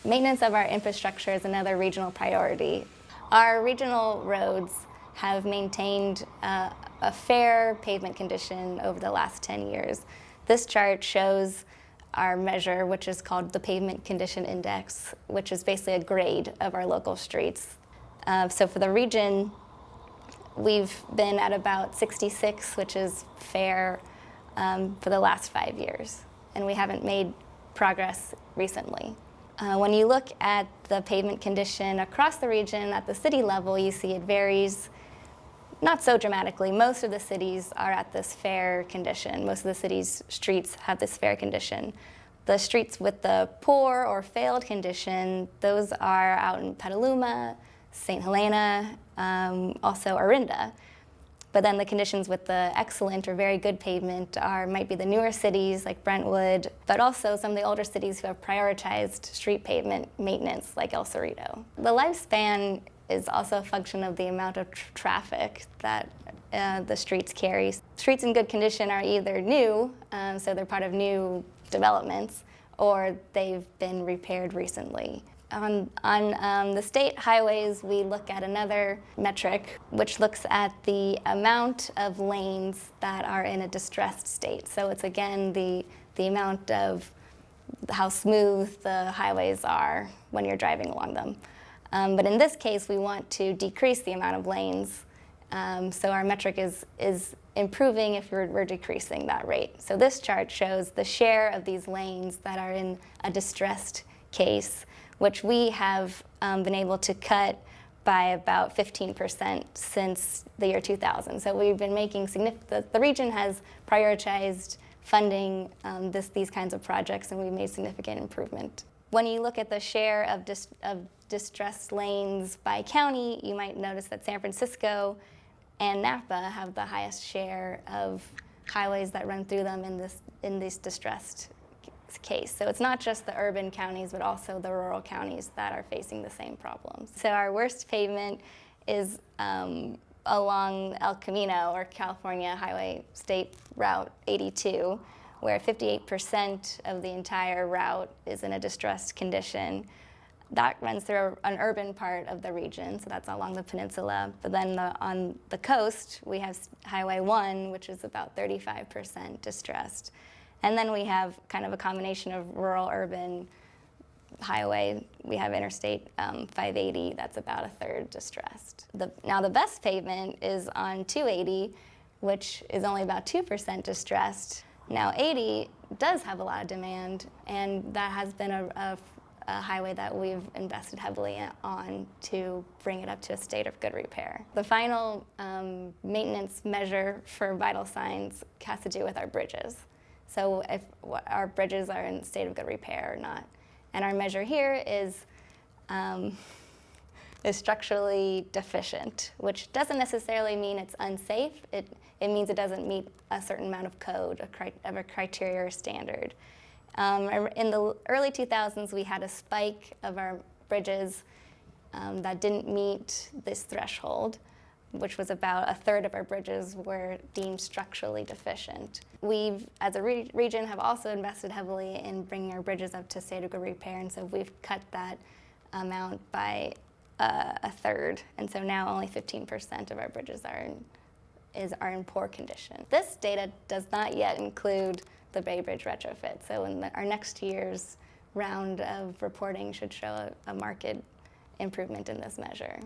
Maintenance of our infrastructure is another regional priority. Our regional roads have maintained a fair pavement condition over the last 10 years. This chart shows our measure, which is called the Pavement Condition Index, which is basically a grade of our local streets. So for the region, we've been at about 66, which is fair for the last 5 years, and we haven't made progress recently. When you look at the pavement condition across the region at the city level, you see it varies not so dramatically. Most of the cities are at this fair condition. Most of the cities' streets have this fair condition. The streets with the poor or failed condition, those are out in Petaluma, St. Helena, also Orinda. But then the conditions with the excellent or very good pavement might be the newer cities like Brentwood, but also some of the older cities who have prioritized street pavement maintenance like El Cerrito. The lifespan is also a function of the amount of traffic that the streets carry. Streets in good condition are either new, so they're part of new developments, or they've been repaired recently. On the state highways, we look at another metric, which looks at the amount of lanes that are in a distressed state. So it's again the amount of how smooth the highways are when you're driving along them. But in this case, we want to decrease the amount of lanes. So our metric is improving if we're decreasing that rate. So this chart shows the share of these lanes that are in a distressed case, which we have been able to cut by about 15% since the year 2000. So we've been making significant, the region has prioritized funding these kinds of projects, and we've made significant improvement. When you look at the share of distressed lanes by county, you might notice that San Francisco and Napa have the highest share of highways that run through them in this distressed case. So it's not just the urban counties, but also the rural counties that are facing the same problems. So our worst pavement is along El Camino, or California Highway State Route 82, where 58% of the entire route is in a distressed condition. That runs through an urban part of the region, so that's along the peninsula. But then on the coast, we have Highway 1, which is about 35% distressed. And then we have kind of a combination of rural-urban highway. We have Interstate 580, that's about a third distressed. Now the best pavement is on 280, which is only about 2% distressed. Now 80 does have a lot of demand, and that has been a highway that we've invested heavily on to bring it up to a state of good repair. The final maintenance measure for vital signs has to do with our bridges. So if our bridges are in a state of good repair or not. And our measure here is structurally deficient, which doesn't necessarily mean it's unsafe. It means it doesn't meet a certain amount of code, of a criteria or standard. In the early 2000s, we had a spike of our bridges that didn't meet this threshold, which was about a third of our bridges were deemed structurally deficient. We, as a region, have also invested heavily in bringing our bridges up to state of good repair, and so we've cut that amount by a third, and so now only 15% of our bridges are in poor condition. This data does not yet include the Bay Bridge retrofit, so in our next year's round of reporting should show a marked improvement in this measure.